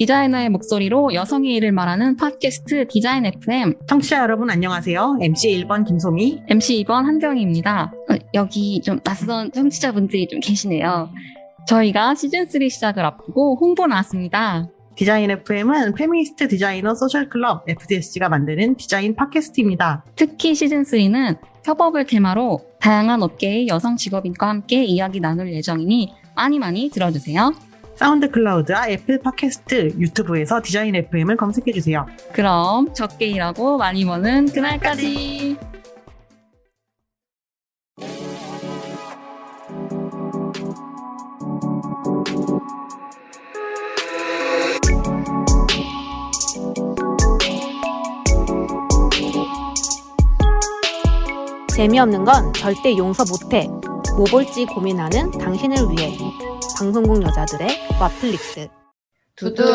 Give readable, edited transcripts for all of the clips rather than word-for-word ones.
디자이너의 목소리로 여성의 일을 말하는 팟캐스트 디자인 FM. 청취자 여러분 안녕하세요. MC 1번 김소미, MC 2번 한경희입니다. 여기 좀 낯선 청취자분들이 좀 계시네요. 저희가 시즌3 시작을 앞두고 홍보 나왔습니다. 디자인 FM은 페미니스트 디자이너 소셜클럽 FDSC가 만드는 디자인 팟캐스트입니다. 특히 시즌3는 협업을 테마로 다양한 업계의 여성 직업인과 함께 이야기 나눌 예정이니 많이 들어주세요. 사운드 클라우드와 애플 팟캐스트, 유튜브에서 디자인 FM을 검색해주세요. 그럼 적게 일하고 많이 버는 그날까지. 재미없는 건 절대 용서 못해. 뭐 볼지 고민하는 당신을 위해. 방송국 여자들의 와플릭스. 두둥.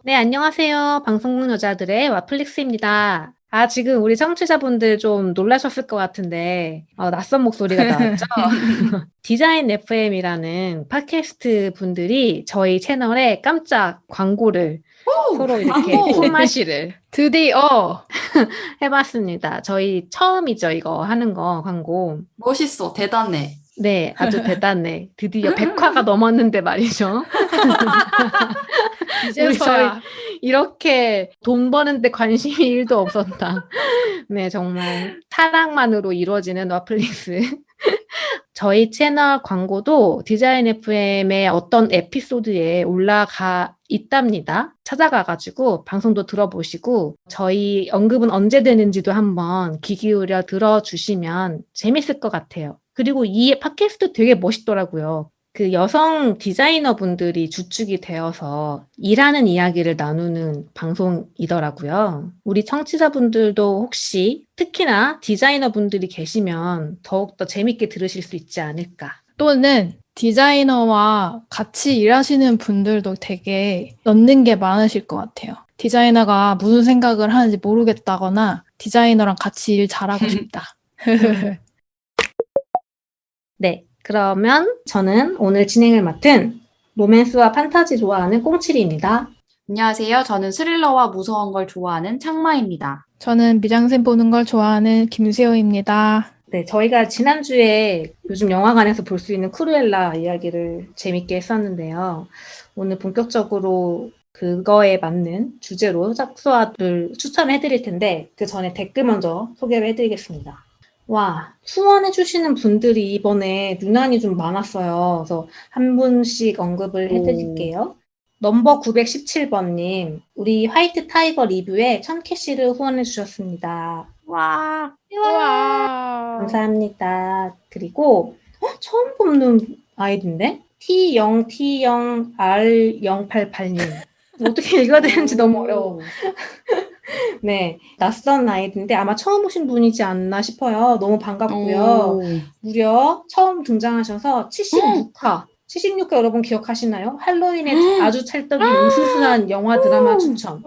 네, 안녕하세요. 방송국 여자들의 와플릭스입니다. 지금 우리 청취자분들 좀 놀라셨을 것 같은데 낯선 목소리가 나왔죠? 디자인 FM이라는 팟캐스트 분들이 저희 채널에 깜짝 광고를 서로 이렇게 품마시를 드디어 해봤습니다. 저희 처음이죠, 이거 하는 거 광고. 멋있어. 대단해. 네, 아주 대단해. 드디어 100화가 넘었는데 말이죠. 우리 저희 이제서야 이렇게 돈 버는데 관심이 1도 없었다. 네, 정말 사랑만으로 이루어지는 와플릭스. 저희 채널 광고도 디자인 FM의 어떤 에피소드에 올라가 있답니다. 찾아가가지고 방송도 들어보시고 저희 언급은 언제 되는지도 한번 귀 기울여 들어주시면 재밌을 것 같아요. 그리고 이 팟캐스트 되게 멋있더라고요. 그 여성 디자이너 분들이 주축이 되어서 일하는 이야기를 나누는 방송이더라고요. 우리 청취자분들도 혹시 특히나 디자이너 분들이 계시면 더욱더 재밌게 들으실 수 있지 않을까. 또는 디자이너와 같이 일하시는 분들도 되게 넣는 게 많으실 것 같아요. 디자이너가 무슨 생각을 하는지 모르겠다거나 디자이너랑 같이 일 잘하고 싶다. 네, 그러면 저는 오늘 진행을 맡은 로맨스와 판타지 좋아하는 꽁칠이입니다. 안녕하세요. 저는 스릴러와 무서운 걸 좋아하는 창마입니다. 저는 미장센 보는 걸 좋아하는 김세호입니다. 네, 저희가 지난주에 요즘 영화관에서 볼 수 있는 크루엘라 이야기를 재밌게 했었는데요. 오늘 본격적으로 그거에 맞는 주제로 짝수화를 추천해드릴 텐데 그 전에 댓글 먼저 소개를 해드리겠습니다. 와, 후원해주시는 분들이 이번에 유난히 좀 많았어요. 그래서 한 분씩 언급을 해드릴게요. 넘버 917번님, 우리 화이트 타이거 리뷰에 1000캐시를 후원해주셨습니다. 와, 감사합니다. 그리고 처음 뽑는 아이디인데? T0T0R088님. 어떻게 읽어야 되는지 너무 어려워. 네, 낯선 아이디인데 아마 처음 오신 분이지 않나 싶어요. 너무 반갑고요. 무려 처음 등장하셔서 76화 여러분 기억하시나요? 할로윈에 아주 찰떡인 으스스한 영화 드라마 추천.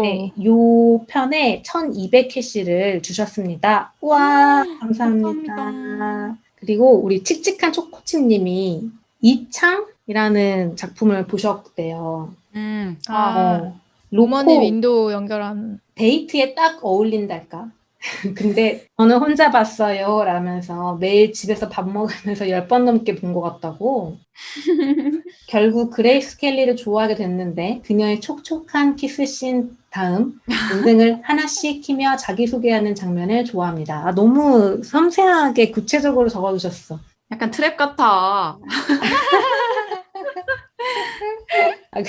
네, 요 편에 1200캐시를 주셨습니다. 우와, 감사합니다. 그리고 우리 칙칙한 초코칩님이 이창이라는 작품을 보셨대요. 로머님 인도 연결한 데이트에 딱 어울린달까? 근데 저는 혼자 봤어요 라면서 매일 집에서 밥 먹으면서 10번 넘게 본 것 같다고. 결국 그레이스 켈리를 좋아하게 됐는데 그녀의 촉촉한 키스씬 다음 인생을 하나씩 키며 자기소개하는 장면을 좋아합니다. 너무 섬세하게 구체적으로 적어주셨어. 약간 트랩 같아.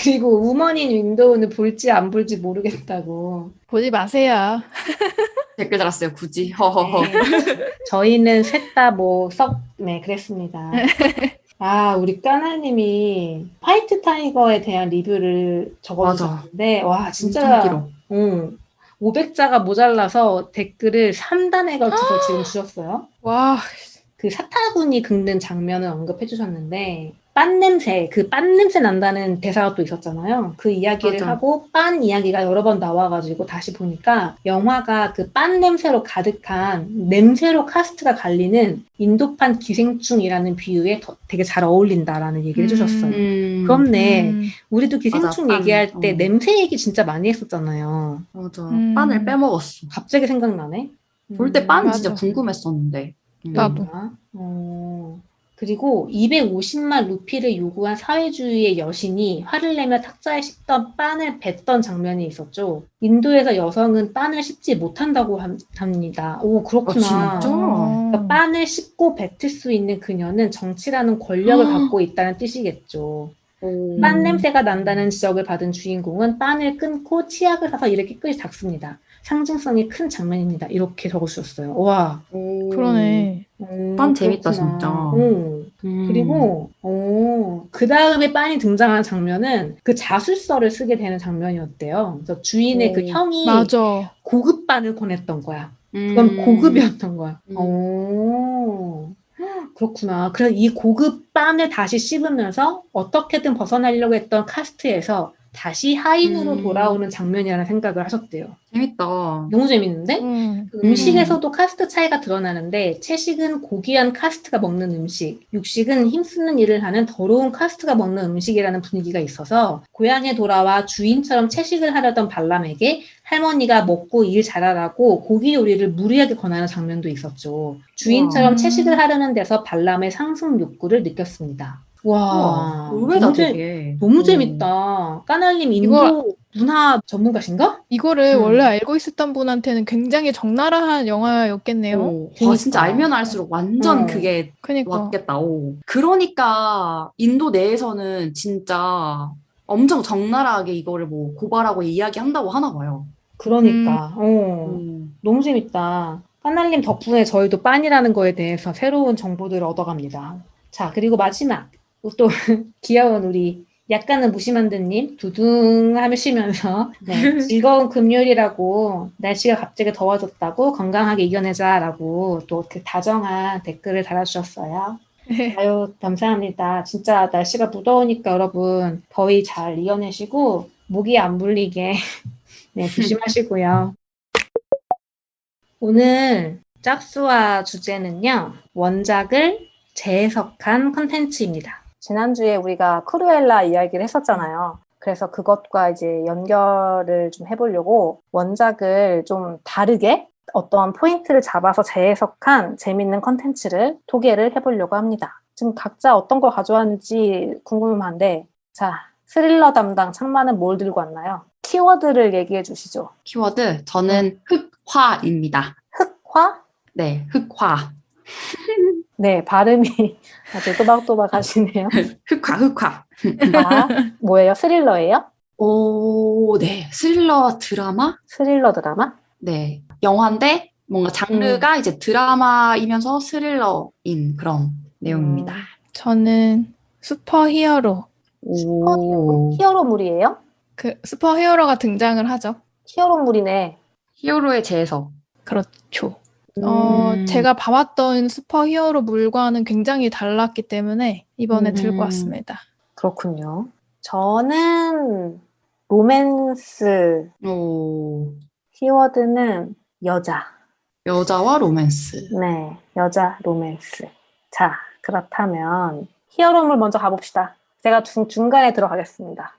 그리고 우먼인 윈도우는 볼지 안 볼지 모르겠다고. 보지 마세요. 댓글 달았어요. 굳이. 허허허. 네, 저희는 셋 다 네, 그랬습니다. 우리 까나님이 화이트 타이거에 대한 리뷰를 적어주셨는데, 와, 진짜, 500자가 모자라서 댓글을 3단에 걸쳐서 지금 주셨어요. 와, 그 사타구니 긁는 장면을 언급해 주셨는데, 빤 냄새, 그 빤 냄새 난다는 대사가 또 있었잖아요. 그 이야기를 맞아. 하고 빤 이야기가 여러 번 나와가지고 다시 보니까 영화가 그 빤 냄새로 가득한 냄새로 카스트가 갈리는 인도판 기생충이라는 비유에 되게 잘 어울린다라는 얘기를 해주셨어요. 그렇네. 우리도 기생충 맞아, 얘기할 빤. 때 냄새 얘기 진짜 많이 했었잖아요. 맞아. 음. 빤을 빼먹었어. 갑자기 생각나네. 볼 때 빤은 진짜 맞아. 궁금했었는데. 나도. 그리고 250만 루피를 요구한 사회주의의 여신이 화를 내며 탁자에 씹던 빤을 뱉던 장면이 있었죠. 인도에서 여성은 빤을 씹지 못한다고 합니다. 오, 그렇구나. 진짜? 그러니까 빤을 씹고 뱉을 수 있는 그녀는 정치라는 권력을 갖고 있다는 뜻이겠죠. 오. 빤 냄새가 난다는 지적을 받은 주인공은 빤을 끊고 치약을 사서 이를 깨끗이 닦습니다. 상징성이 큰 장면입니다. 이렇게 적어주셨어요. 와. 오. 그러네. 빤 재밌다, 그렇구나. 진짜. 그리고 그 다음에 빤이 등장하는 장면은 그 자술서를 쓰게 되는 장면이었대요. 그래서 주인의 그 오. 형이 맞아. 고급 빤을 권했던 거야. 그건 고급이었던 거야. 그렇구나. 그래서 이 고급 빤을 다시 씹으면서 어떻게든 벗어나려고 했던 카스트에서 다시 하인으로 돌아오는 장면이라는 생각을 하셨대요. 재밌다. 너무 재밌는데? 음식에서도 카스트 차이가 드러나는데 채식은 고귀한 카스트가 먹는 음식, 육식은 힘쓰는 일을 하는 더러운 카스트가 먹는 음식이라는 분위기가 있어서 고향에 돌아와 주인처럼 채식을 하려던 발람에게 할머니가 먹고 일 잘하라고 고기 요리를 무리하게 권하는 장면도 있었죠. 주인처럼 채식을 하려는 데서 발람의 상승 욕구를 느꼈습니다. 와, 의외다 되게. 너무 재밌다. 까날님 인도 문화 전문가신가? 이거를 원래 알고 있었던 분한테는 굉장히 적나라한 영화였겠네요. 오, 와, 진짜 알면 알수록 완전 그게 그니까. 왔겠다. 오. 그러니까 인도 내에서는 진짜 엄청 적나라하게 이거를 뭐 고발하고 이야기한다고 하나 봐요. 그러니까. 너무 재밌다. 까날님 덕분에 저희도 빤이라는 거에 대해서 새로운 정보들을 얻어갑니다. 자, 그리고 마지막. 또 귀여운 우리 약간은 무심한듯님 두둥 하시면서 즐거운 금요일이라고 날씨가 갑자기 더워졌다고 건강하게 이겨내자라고 또 그 다정한 댓글을 달아주셨어요. 아유, 감사합니다. 진짜 날씨가 무더우니까 여러분 더위 잘 이겨내시고 모기 안 물리게 조심하시고요. 오늘 짝수와 주제는요. 원작을 재해석한 컨텐츠입니다. 지난주에 우리가 크루엘라 이야기를 했었잖아요. 그래서 그것과 이제 연결을 좀 해보려고 원작을 좀 다르게 어떤 포인트를 잡아서 재해석한 재밌는 컨텐츠를 소개를 해보려고 합니다. 지금 각자 어떤 걸 가져왔는지 궁금한데, 자, 스릴러 담당 창만은 뭘 들고 왔나요? 키워드를 얘기해 주시죠. 키워드, 저는 흑화입니다. 흑화? 네, 흑화. 네, 발음이 아주 또박또박 하시네요. 흑화. 아, 뭐예요? 스릴러예요? 오, 네. 스릴러 드라마? 스릴러 드라마? 네. 영화인데 뭔가 장르가 이제 드라마이면서 스릴러인 그런 내용입니다. 저는 슈퍼히어로. 오. 히어로물이에요? 그 슈퍼히어로가 등장을 하죠. 히어로물이네. 히어로의 재해석. 그렇죠. 제가 봐왔던 슈퍼히어로물과는 굉장히 달랐기 때문에 이번에 들고 왔습니다. 그렇군요. 저는 로맨스. 오. 키워드는 여자. 여자와 로맨스. 네, 여자 로맨스. 자, 그렇다면 히어로물 먼저 가봅시다. 제가 중간에 들어가겠습니다.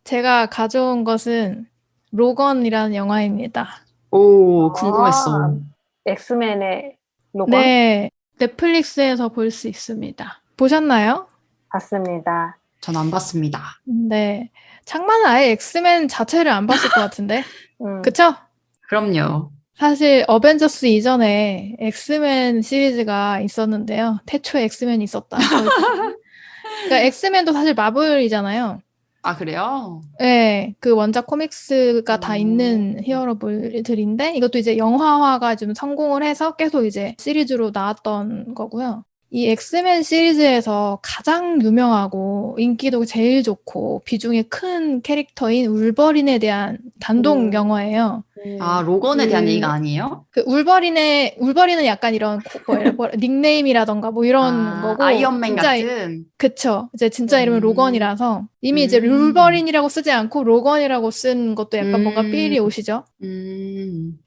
제가 가져온 것은 로건이라는 영화입니다. 오, 궁금했어. 엑스맨의 로건? 네, 넷플릭스에서 볼 수 있습니다. 보셨나요? 봤습니다. 전 안 봤습니다. 네, 창만은 아예 엑스맨 자체를 안 봤을 것 같은데, 그쵸? 그럼요. 사실 어벤져스 이전에 엑스맨 시리즈가 있었는데요. 태초에 엑스맨이 있었다. 그러니까 엑스맨도 사실 마블이잖아요. 아, 그래요? 네, 그 원작 코믹스가 다 있는 히어로물들인데 이것도 이제 영화화가 좀 성공을 해서 계속 이제 시리즈로 나왔던 거고요. 이 엑스맨 시리즈에서 가장 유명하고 인기도 제일 좋고 비중이 큰 캐릭터인 울버린에 대한 단독 영화예요. 아, 로건에 대한 그- 얘기가 아니에요? 그 울버린은 약간 이런 닉네임이라던가 뭐 이런 거고 아이언맨 진짜 같은. 그쵸. 이제 진짜 이름은 로건이라서 이미 이제 음. 울버린이라고 쓰지 않고 로건이라고 쓴 것도 약간 뭔가 삘이 오시죠.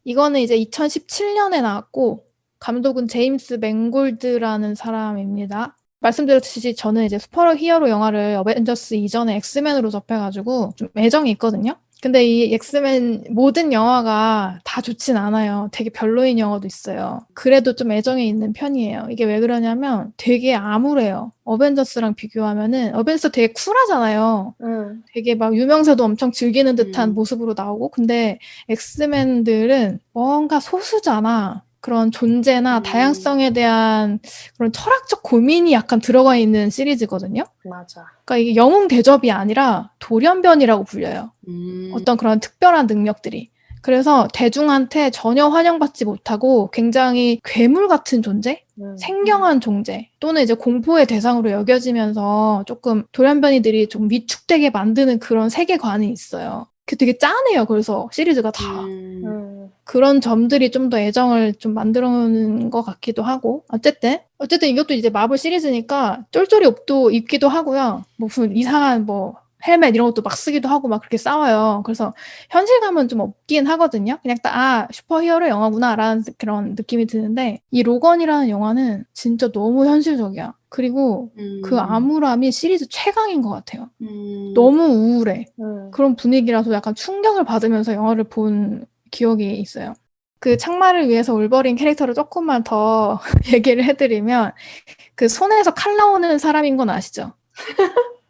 이거는 이제 2017년에 나왔고 감독은 제임스 맨골드라는 사람입니다. 말씀드렸듯이 저는 이제 슈퍼 히어로 영화를 어벤져스 이전에 엑스맨으로 접해가지고 좀 애정이 있거든요. 근데 이 엑스맨 모든 영화가 다 좋진 않아요. 되게 별로인 영화도 있어요. 그래도 좀 애정이 있는 편이에요. 이게 왜 그러냐면 되게 암울해요. 어벤져스랑 비교하면은 어벤져스 되게 쿨하잖아요. 되게 막 유명세도 엄청 즐기는 듯한 모습으로 나오고 근데 엑스맨들은 뭔가 소수자나 그런 존재나 다양성에 대한 그런 철학적 고민이 약간 들어가 있는 시리즈거든요. 맞아. 그러니까 이게 영웅 대접이 아니라 돌연변이라고 불려요. 어떤 그런 특별한 능력들이. 그래서 대중한테 전혀 환영받지 못하고 굉장히 괴물 같은 존재? 생경한 존재 또는 이제 공포의 대상으로 여겨지면서 조금 돌연변이들이 좀 위축되게 만드는 그런 세계관이 있어요. 그게 되게 짠해요. 그래서 시리즈가 다. 그런 점들이 좀 더 애정을 좀 만들어 놓은 것 같기도 하고 어쨌든 이것도 이제 마블 시리즈니까 쫄쫄이 옷도 입기도 하고요. 무슨 이상한 뭐 헬멧 이런 것도 막 쓰기도 하고 막 그렇게 싸워요. 그래서 현실감은 좀 없긴 하거든요. 그냥 딱 슈퍼히어로 영화구나라는 그런 느낌이 드는데 이 로건이라는 영화는 진짜 너무 현실적이야. 그리고 그 암울함이 시리즈 최강인 것 같아요. 너무 우울해. 그런 분위기라서 약간 충격을 받으면서 영화를 본 기억이 있어요. 그 창마를 위해서 울버린 캐릭터를 조금만 더 얘기를 해드리면 그 손에서 칼 나오는 사람인 건 아시죠?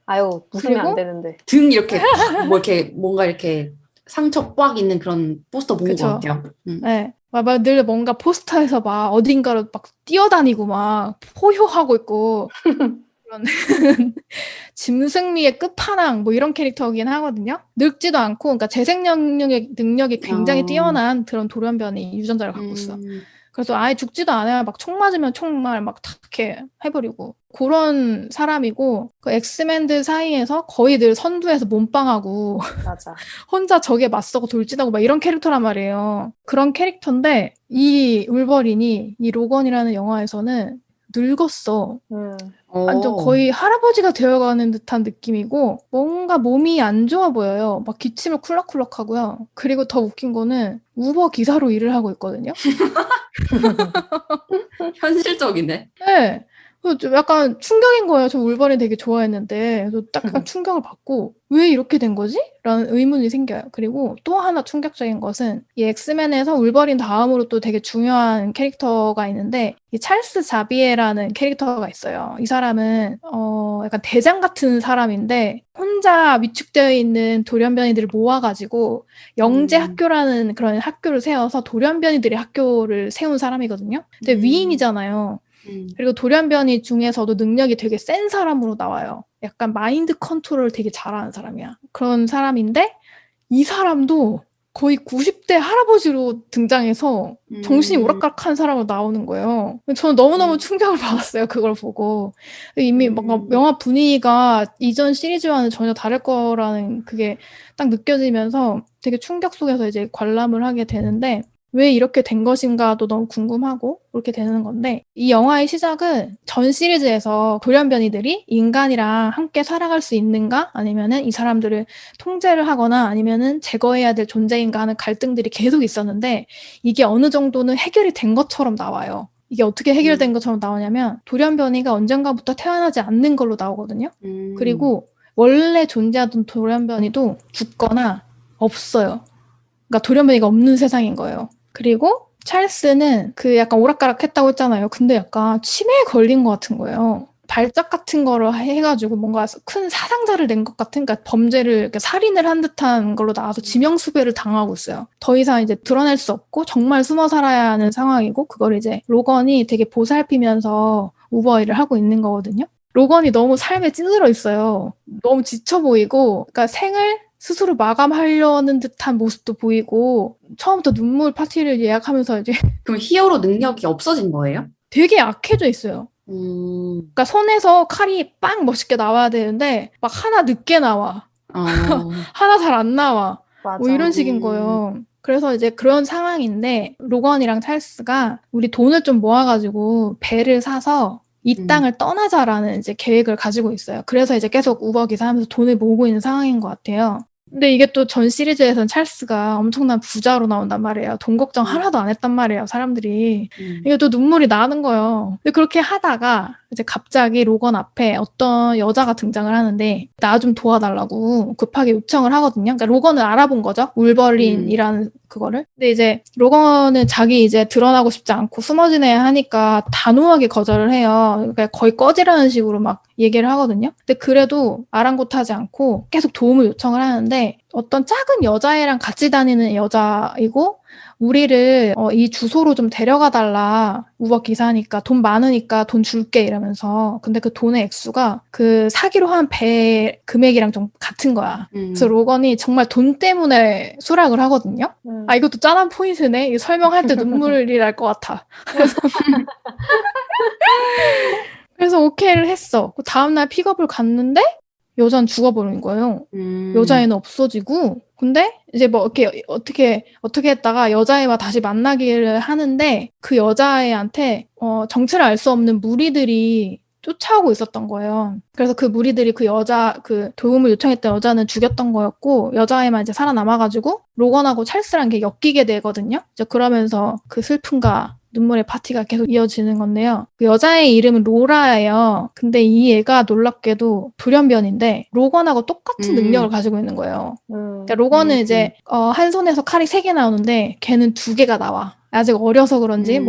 아유, 웃으면 그리고 안 되는데. 등 이렇게 팍, 뭐 이렇게 뭔가 이렇게 상처 꽉 있는 그런 포스터 본 것 그쵸. 같아요. 네. 막 늘 뭔가 포스터에서 막 어딘가로 막 뛰어다니고 막 포효하고 있고 그런 짐승미의 끝판왕 뭐 이런 캐릭터이긴 하거든요. 늙지도 않고 그러니까 재생 능력이 굉장히 뛰어난 그런 돌연변이 유전자를 갖고 있어. 그래서 아예 죽지도 않아요. 막 총 맞으면 총알 막 탁 이렇게 해버리고 그런 사람이고 그 엑스맨들 사이에서 거의 늘 선두에서 몸빵하고 맞아. 혼자 적에 맞서고 돌진하고 막 이런 캐릭터란 말이에요. 그런 캐릭터인데 이 울버린이 이 로건이라는 영화에서는 늙었어. 완전 거의 할아버지가 되어가는 듯한 느낌이고 뭔가 몸이 안 좋아 보여요. 막 기침을 쿨럭쿨럭 하고요. 그리고 더 웃긴 거는 우버 기사로 일을 하고 있거든요. 현실적이네. 네. 그래서 좀 약간 충격인 거예요. 저 울버린 되게 좋아했는데 그래서 딱 약간 충격을 받고 왜 이렇게 된 거지? 라는 의문이 생겨요. 그리고 또 하나 충격적인 것은 이 엑스맨에서 울버린 다음으로 또 되게 중요한 캐릭터가 있는데 이 찰스 자비에라는 캐릭터가 있어요. 이 사람은 약간 대장 같은 사람인데 혼자 위축되어 있는 돌연변이들을 모아가지고 영재 학교라는 그런 학교를 세워서 돌연변이들의 학교를 세운 사람이거든요. 근데 위인이잖아요. 그리고 돌연변이 중에서도 능력이 되게 센 사람으로 나와요. 약간 마인드 컨트롤을 되게 잘하는 사람이야. 그런 사람인데 이 사람도 거의 90대 할아버지로 등장해서 정신이 오락가락한 사람으로 나오는 거예요. 저는 너무너무 충격을 받았어요. 그걸 보고. 이미 뭔가 영화 분위기가 이전 시리즈와는 전혀 다를 거라는 그게 딱 느껴지면서 되게 충격 속에서 이제 관람을 하게 되는데 왜 이렇게 된 것인가도 너무 궁금하고 그렇게 되는 건데 이 영화의 시작은 전 시리즈에서 돌연변이들이 인간이랑 함께 살아갈 수 있는가 아니면은 이 사람들을 통제를 하거나 아니면은 제거해야 될 존재인가 하는 갈등들이 계속 있었는데 이게 어느 정도는 해결이 된 것처럼 나와요. 이게 어떻게 해결된 것처럼 나오냐면 돌연변이가 언젠가부터 태어나지 않는 걸로 나오거든요. 그리고 원래 존재하던 돌연변이도 죽거나 없어요. 그러니까 돌연변이가 없는 세상인 거예요. 그리고 찰스는 그 약간 오락가락 했다고 했잖아요. 근데 약간 치매에 걸린 것 같은 거예요. 발작 같은 거를 해가지고 뭔가 큰 사상자를 낸 것 같은, 그러니까 범죄를, 살인을 한 듯한 걸로 나와서 지명수배를 당하고 있어요. 더 이상 이제 드러낼 수 없고 정말 숨어 살아야 하는 상황이고 그걸 이제 로건이 되게 보살피면서 우버일을 하고 있는 거거든요. 로건이 너무 삶에 찌들어 있어요. 너무 지쳐 보이고, 그러니까 생을 스스로 마감하려는 듯한 모습도 보이고 처음부터 눈물 파티를 예약하면서 이제 그럼 히어로 능력이 없어진 거예요? 되게 약해져 있어요. 그러니까 손에서 칼이 빵 멋있게 나와야 되는데 막 하나 늦게 나와. 어, 하나 잘 안 나와. 맞아. 뭐 이런 식인 거예요. 그래서 이제 그런 상황인데 로건이랑 찰스가 우리 돈을 좀 모아가지고 배를 사서 이 땅을 떠나자라는 이제 계획을 가지고 있어요. 그래서 이제 계속 우버 기사하면서 돈을 모으고 있는 상황인 것 같아요. 근데 이게 또 전 시리즈에서는 찰스가 엄청난 부자로 나온단 말이에요. 돈 걱정 하나도 안 했단 말이에요, 사람들이. 이게 또 눈물이 나는 거예요. 근데 그렇게 하다가 이제 갑자기 로건 앞에 어떤 여자가 등장을 하는데 나 좀 도와달라고 급하게 요청을 하거든요. 그러니까 로건을 알아본 거죠. 울버린이라는 그거를. 근데 이제 로건은 자기 이제 드러나고 싶지 않고 숨어지내야 하니까 단호하게 거절을 해요. 그러니까 거의 꺼지라는 식으로 막 얘기를 하거든요. 근데 그래도 아랑곳하지 않고 계속 도움을 요청을 하는데 어떤 작은 여자애랑 같이 다니는 여자이고 우리를 이 주소로 좀 데려가 달라. 우버 기사니까 돈 많으니까 돈 줄게 이러면서. 근데 그 돈의 액수가 그 사기로 한 배 금액이랑 좀 같은 거야. 그래서 로건이 정말 돈 때문에 수락을 하거든요. 아 이것도 짠한 포인트네. 이거 설명할 때 눈물이 날 것 같아. 그래서 오케이를 했어. 그 다음날 픽업을 갔는데 여자는 죽어버린 거예요. 여자애는 없어지고 근데 이제 뭐 이렇게 어떻게 했다가 여자애와 다시 만나기를 하는데 그 여자애한테 정체를 알 수 없는 무리들이 쫓아오고 있었던 거예요. 그래서 그 무리들이 그 도움을 요청했던 여자는 죽였던 거였고 여자애만 이제 살아남아가지고 로건하고 찰스랑 이렇게 엮이게 되거든요. 이제 그러면서 그 슬픔과 눈물의 파티가 계속 이어지는 건데요. 그 여자의 이름은 로라예요. 근데 이 애가 놀랍게도 돌연변인데 로건하고 똑같은 능력을 가지고 있는 거예요. 그러니까 로건은 이제 한 손에서 칼이 3개 나오는데 걔는 2개가 나와. 아직 어려서 그런지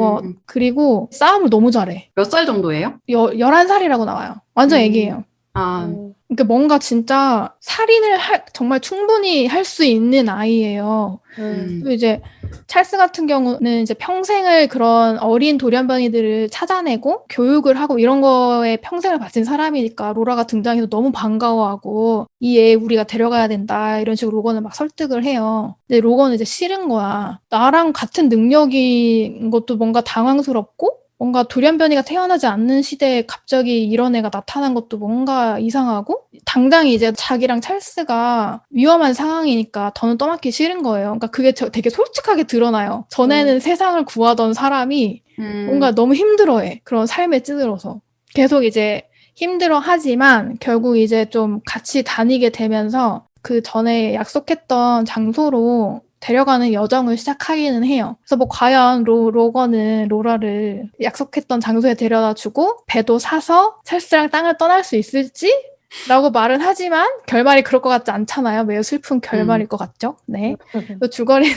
그리고 싸움을 너무 잘해. 몇 살 정도예요? 11살이라고 나와요. 완전 애기예요. 아, 그러니까 뭔가 진짜 살인을 정말 충분히 할 수 있는 아이예요. 또 이제 찰스 같은 경우는 이제 평생을 그런 어린 돌연변이들을 찾아내고 교육을 하고 이런 거에 평생을 바친 사람이니까 로라가 등장해서 너무 반가워하고 이 애 우리가 데려가야 된다 이런 식으로 로건을 막 설득을 해요. 근데 로건은 이제 싫은 거야. 나랑 같은 능력인 것도 뭔가 당황스럽고 뭔가 돌연변이가 태어나지 않는 시대에 갑자기 이런 애가 나타난 것도 뭔가 이상하고 당장 이제 자기랑 찰스가 위험한 상황이니까 더는 떠맡기 싫은 거예요. 그러니까 그게 되게 솔직하게 드러나요. 전에는 세상을 구하던 사람이 뭔가 너무 힘들어해. 그런 삶에 찌들어서. 계속 이제 힘들어하지만 결국 이제 좀 같이 다니게 되면서 그 전에 약속했던 장소로 데려가는 여정을 시작하기는 해요. 그래서 뭐 과연 로건은 로라를 약속했던 장소에 데려다 주고 배도 사서 찰스랑 땅을 떠날 수 있을지? 라고 말은 하지만 결말이 그럴 것 같지 않잖아요. 매우 슬픈 결말일 것 같죠? 네. 줄거리는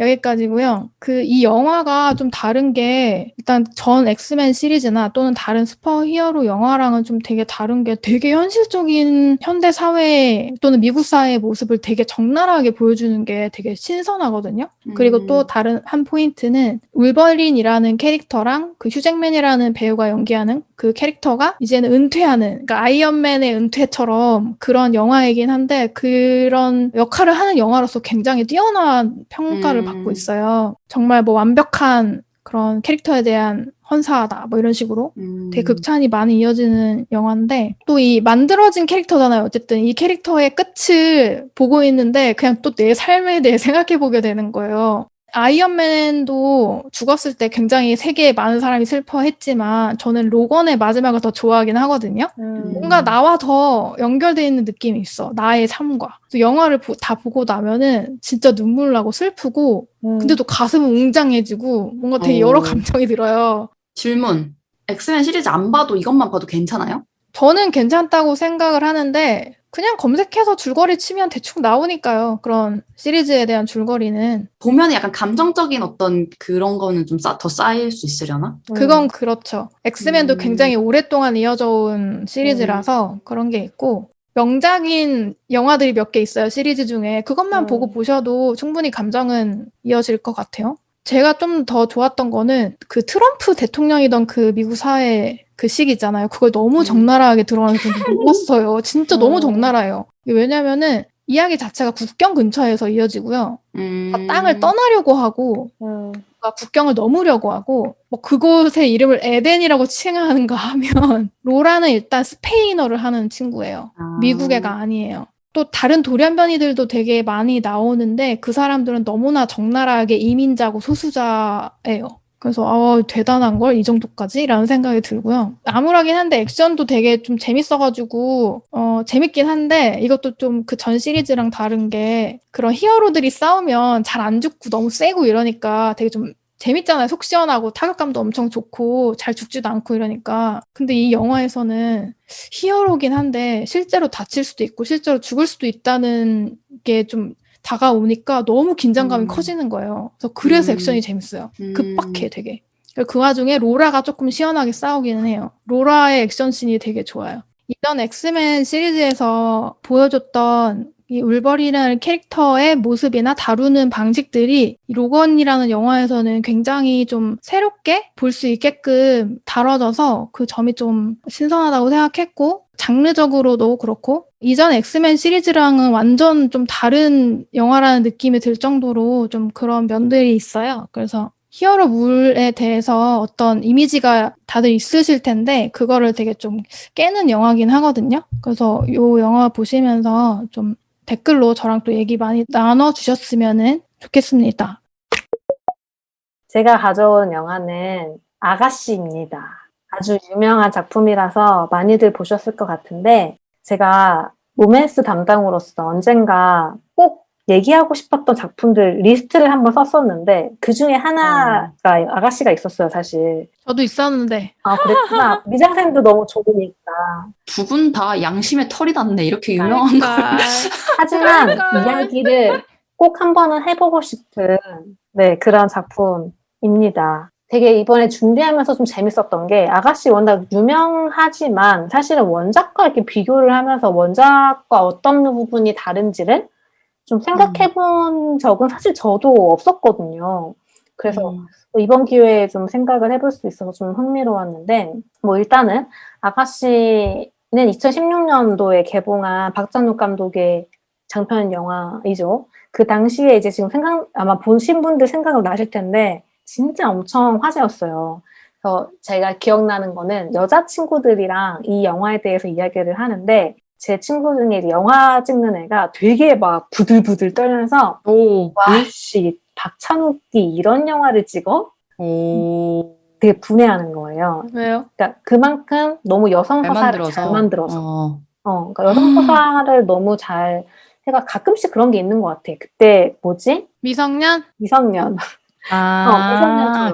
여기까지고요. 이 영화가 좀 다른 게 일단 전 엑스맨 시리즈나 또는 다른 슈퍼히어로 영화랑은 좀 되게 다른 게 되게 현실적인 현대 사회 또는 미국 사회의 모습을 되게 적나라하게 보여주는 게 되게 신선하거든요. 그리고 또 다른 한 포인트는 울버린이라는 캐릭터랑 그 휴잭맨이라는 배우가 연기하는 그 캐릭터가 이제는 은퇴하는, 그러니까 아이언맨의 은퇴처럼 그런 영화이긴 한데 그런 역할을 하는 영화로서 굉장히 뛰어난 평가를 받고 있어요. 정말 뭐 완벽한 그런 캐릭터에 대한 헌사하다 뭐 이런 식으로 되게 극찬이 많이 이어지는 영화인데 또 이 만들어진 캐릭터잖아요. 어쨌든 이 캐릭터의 끝을 보고 있는데 그냥 또 내 삶에 대해 생각해보게 되는 거예요. 아이언맨도 죽었을 때 굉장히 세계에 많은 사람이 슬퍼했지만 저는 로건의 마지막을 더 좋아하긴 하거든요. 뭔가 나와 더 연결되어 있는 느낌이 있어. 나의 삶과. 영화를 다 보고 나면은 진짜 눈물 나고 슬프고 근데 또 가슴은 웅장해지고 뭔가 되게 여러 감정이 들어요. 질문. 엑스맨 시리즈 안 봐도 이것만 봐도 괜찮아요? 저는 괜찮다고 생각을 하는데 그냥 검색해서 줄거리 치면 대충 나오니까요. 그런 시리즈에 대한 줄거리는. 보면 약간 감정적인 어떤 그런 거는 좀 더 쌓일 수 있으려나? 그건 그렇죠. 엑스맨도 굉장히 오랫동안 이어져 온 시리즈라서 그런 게 있고 명작인 영화들이 몇 개 있어요. 시리즈 중에. 그것만 보고 보셔도 충분히 감정은 이어질 것 같아요. 제가 좀 더 좋았던 거는 그 트럼프 대통령이던 그 미국 사회 그 시기 있잖아요. 그걸 너무 적나라하게 드러나서 좀 놀랐어요. 진짜 너무 적나라해요. 왜냐면은 이야기 자체가 국경 근처에서 이어지고요. 다 땅을 떠나려고 하고 친구가 국경을 넘으려고 하고 뭐 그곳의 이름을 에덴이라고 칭하는가 하면 로라는 일단 스페인어를 하는 친구예요. 미국 애가 아니에요. 또 다른 돌연변이들도 되게 많이 나오는데 그 사람들은 너무나 적나라하게 이민자고 소수자예요. 그래서 대단한 걸 이 정도까지? 라는 생각이 들고요. 암울하긴 한데 액션도 되게 좀 재밌어가지고 재밌긴 한데 이것도 좀 그 전 시리즈랑 다른 게 그런 히어로들이 싸우면 잘 안 죽고 너무 세고 이러니까 되게 좀 재밌잖아요. 속 시원하고 타격감도 엄청 좋고 잘 죽지도 않고 이러니까. 근데 이 영화에서는 히어로긴 한데 실제로 다칠 수도 있고 실제로 죽을 수도 있다는 게 좀 다가오니까 너무 긴장감이 커지는 거예요. 그래서 액션이 재밌어요. 급박해 되게. 그 와중에 로라가 조금 시원하게 싸우기는 해요. 로라의 액션씬이 되게 좋아요. 이전 엑스맨 시리즈에서 보여줬던 이 울버린이라는 캐릭터의 모습이나 다루는 방식들이 이 로건이라는 영화에서는 굉장히 좀 새롭게 볼 수 있게끔 다뤄져서 그 점이 좀 신선하다고 생각했고 장르적으로도 그렇고 이전 엑스맨 시리즈랑은 완전 좀 다른 영화라는 느낌이 들 정도로 좀 그런 면들이 있어요. 그래서 히어로물에 대해서 어떤 이미지가 다들 있으실 텐데 그거를 되게 좀 깨는 영화긴 하거든요. 그래서 이 영화 보시면서 좀 댓글로 저랑 또 얘기 많이 나눠주셨으면 좋겠습니다. 제가 가져온 영화는 아가씨입니다. 아주 유명한 작품이라서 많이들 보셨을 것 같은데 제가 로맨스 담당으로서 언젠가 꼭 얘기하고 싶었던 작품들 리스트를 한번 썼었는데 그 중에 하나가 아가씨가 있었어요, 사실. 저도 있었는데. 아, 그랬구나. 미장센도 너무 좋으니까. 두 분 다 양심의 털이 닿네. 이렇게 유명한 거. 하지만 이야기를 꼭 한 번은 해보고 싶은 그런 작품입니다. 되게 이번에 준비하면서 좀 재밌었던 게 아가씨 워낙 유명하지만 사실은 원작과 이렇게 비교를 하면서 원작과 어떤 부분이 다른지를 좀 생각해본 적은 사실 저도 없었거든요. 그래서 이번 기회에 좀 생각을 해볼 수 있어서 좀 흥미로웠는데 뭐 일단은 아가씨는 2016년도에 개봉한 박찬욱 감독의 장편 영화이죠. 그 당시에 이제 지금 아마 보신 분들 생각은 나실 텐데 진짜 엄청 화제였어요. 그래서 제가 기억나는 거는 여자친구들이랑 이 영화에 대해서 이야기를 하는데 제 친구 중에 이제 영화 찍는 애가 되게 막 부들부들 떨면서 와씨 박찬욱이 이런 영화를 찍어? 되게 분해하는 거예요. 왜요? 그러니까 그만큼 너무 여성 서사를 잘 만들어서. 그러니까 여성 서사를 너무 잘 해가 가끔씩 그런 게 있는 것 같아. 그때 뭐지? 미성년? 미성년.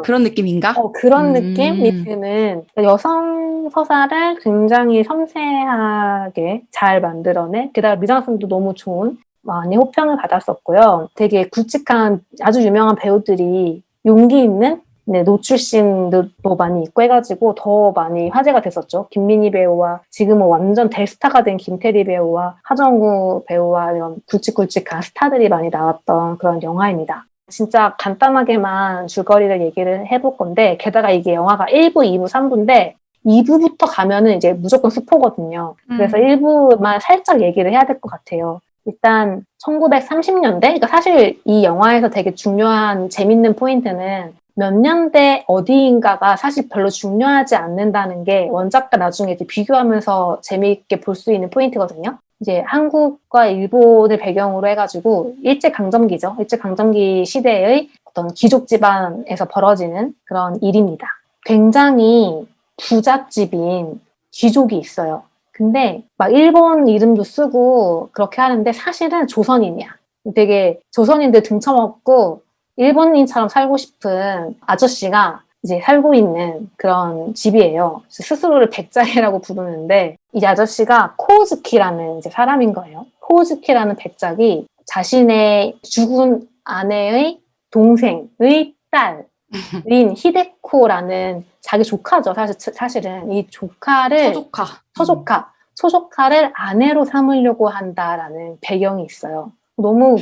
그런 느낌인가? 그런 느낌이 드는 여성 서사를 굉장히 섬세하게 잘 만들어내. 게다가 미장센도 너무 좋은 많이 호평을 받았었고요. 되게 굵직한 아주 유명한 배우들이 용기 있는 노출신도 많이 있고 해가지고 더 많이 화제가 됐었죠. 김민희 배우와 지금은 완전 대스타가 된 김태리 배우와 하정우 배우와 이런 굵직굵직한 스타들이 많이 나왔던 그런 영화입니다. 진짜 간단하게만 줄거리를 얘기를 해볼 건데 게다가 이게 영화가 1부, 2부, 3부인데 2부부터 가면은 이제 무조건 스포거든요. 그래서 1부만 살짝 얘기를 해야 될 것 같아요. 일단 1930년대? 그러니까 사실 이 영화에서 되게 중요한 재밌는 포인트는 몇 년대 어디인가가 사실 별로 중요하지 않는다는 게 원작과 나중에 이제 비교하면서 재미있게 볼 수 있는 포인트거든요. 이제 한국과 일본을 배경으로 해가지고 일제강점기죠. 일제강점기 시대의 어떤 귀족 집안에서 벌어지는 그런 일입니다. 굉장히 부잣집인 귀족이 있어요. 근데 막 일본 이름도 쓰고 그렇게 하는데 사실은 조선인이야. 되게 조선인들 등쳐먹고 일본인처럼 살고 싶은 아저씨가 이제 살고 있는 그런 집이에요. 스스로를 백작이라고 부르는데 이 아저씨가 코우즈키라는 이제 사람인 거예요. 코우즈키라는 백작이 자신의 죽은 아내의 동생의 딸인 히데코라는 자기 조카죠. 사실은 이 조카를 소조카를 아내로 삼으려고 한다라는 배경이 있어요. 너무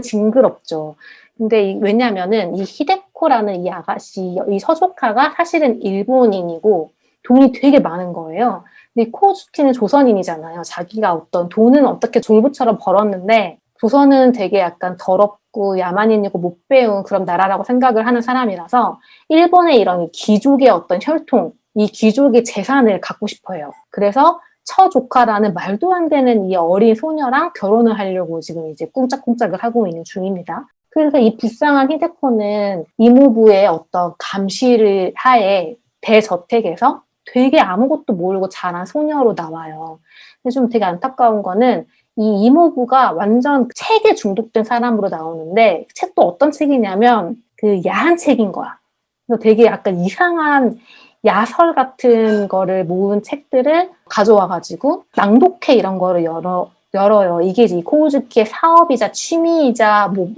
징그럽죠. 근데 왜냐면은 이 히데코라는 이 아가씨, 이 서조카가 사실은 일본인이고 돈이 되게 많은 거예요. 근데 코우즈키는 조선인이잖아요. 자기가 어떤 돈은 어떻게 졸부처럼 벌었는데 조선은 되게 약간 더럽고 야만인이고 못 배운 그런 나라라고 생각을 하는 사람이라서 일본의 이런 귀족의 어떤 혈통, 이 귀족의 재산을 갖고 싶어 해요. 그래서 처조카라는 말도 안 되는 이 어린 소녀랑 결혼을 하려고 지금 이제 꿍짝꿍짝을 하고 있는 중입니다. 그래서 이 불쌍한 히데코는 이모부의 어떤 감시를 하에 대저택에서 되게 아무것도 모르고 자란 소녀로 나와요. 근데 좀 되게 안타까운 거는 이 이모부가 완전 책에 중독된 사람으로 나오는데 책도 어떤 책이냐면 그 야한 책인 거야. 그래서 되게 약간 이상한 야설 같은 거를 모은 책들을 가져와가지고 낭독회 이런 거를 열어요. 이게 이 코우즈키의 사업이자 취미이자 뭐